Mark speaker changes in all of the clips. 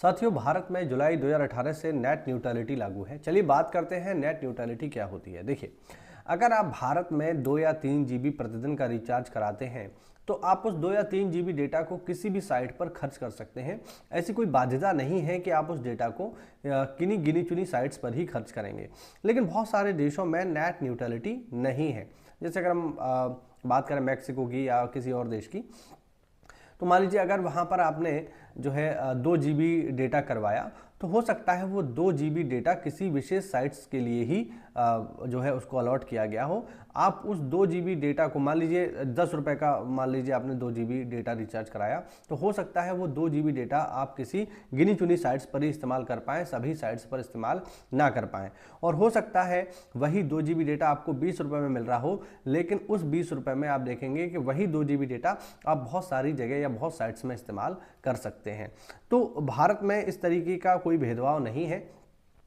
Speaker 1: साथियों, भारत में जुलाई 2018 से नेट न्यूट्रलिटी लागू है। चलिए बात करते हैं नेट न्यूट्रलिटी क्या होती है। देखिए, अगर आप भारत में 2 या 3 जीबी प्रतिदिन का रिचार्ज कराते हैं तो आप उस 2 या 3 जीबी डेटा को किसी भी साइट पर खर्च कर सकते हैं। ऐसी कोई बाध्यता नहीं है कि आप उस डेटा को किन्हीं गिनी चुनी साइट्स पर ही खर्च करेंगे। लेकिन बहुत सारे देशों में नेट न्यूट्रलिटी नहीं है। जैसे अगर हम बात करें मैक्सिको की या किसी और देश की, तो मान लीजिए अगर वहाँ पर आपने जो है 2 जीबी डेटा करवाया, तो हो सकता है वो 2 जीबी डेटा किसी विशेष साइट्स के लिए ही जो है उसको अलॉट किया गया हो। आप उस 2 जीबी डेटा को मान लीजिए 10 रुपये का, मान लीजिए आपने 2 जीबी डेटा रिचार्ज कराया, तो हो सकता है वो 2 जीबी डेटा आप किसी गिनी चुनी साइट्स पर ही इस्तेमाल कर पाएँ, सभी साइट्स पर इस्तेमाल ना कर पाएँ। और हो सकता है वही 2 जीबी डेटा आपको 20 रुपये में मिल रहा हो, लेकिन उस 20 रुपये में आप देखेंगे कि वही 2 जीबी डेटा आप बहुत सारी जगह या बहुत साइट्स में इस्तेमाल कर सकते हैं। तो भारत में इस तरीके का कोई भेदभाव नहीं है,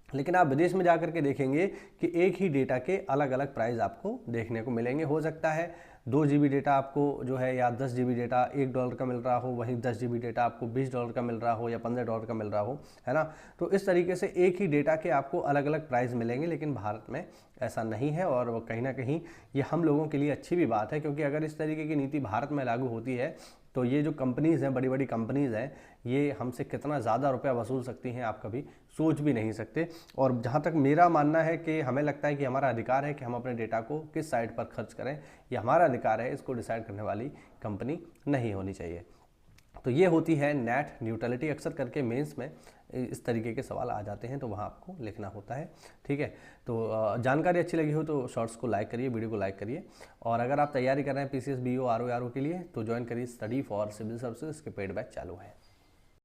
Speaker 1: लेकिन आप विदेश में जाकर के देखेंगे कि एक ही डेटा के अलग अलग प्राइस आपको देखने को मिलेंगे। हो सकता है 2 जीबी डेटा आपको जो है या 10 जीबी डेटा $1 का मिल रहा हो, वहीं 10 जीबी डेटा आपको $20 का मिल रहा हो या $15 का मिल रहा हो, है ना। तो इस तरीके से एक ही डेटा के आपको अलग अलग प्राइस मिलेंगे, लेकिन भारत में ऐसा नहीं है। और कहीं ना कहीं ये हम लोगों के लिए अच्छी भी बात है, क्योंकि अगर इस तरीके की नीति भारत में लागू होती है तो ये जो कंपनीज़ हैं, बड़ी बड़ी कंपनीज़ हैं, ये हमसे कितना ज़्यादा रुपया वसूल सकती हैं आप कभी सोच भी नहीं सकते। और जहाँ तक मेरा मानना है कि हमें लगता है कि हमारा अधिकार है कि हम अपने डेटा को किस साइट पर खर्च करें, ये हमारा अधिकार है, इसको डिसाइड करने वाली कंपनी नहीं होनी चाहिए। तो ये होती है नेट न्यूट्रलिटी। अक्सर करके मेंस में इस तरीके के सवाल आ जाते हैं, तो वहाँ आपको लिखना होता है। ठीक है, तो जानकारी अच्छी लगी हो तो शॉर्ट्स को लाइक करिए, वीडियो को लाइक करिए। और अगर आप तैयारी कर रहे हैं PCS BO RO के लिए, तो ज्वाइन करिए स्टडी फॉर सिविल सर्विसेज के पेड बैच चालू है।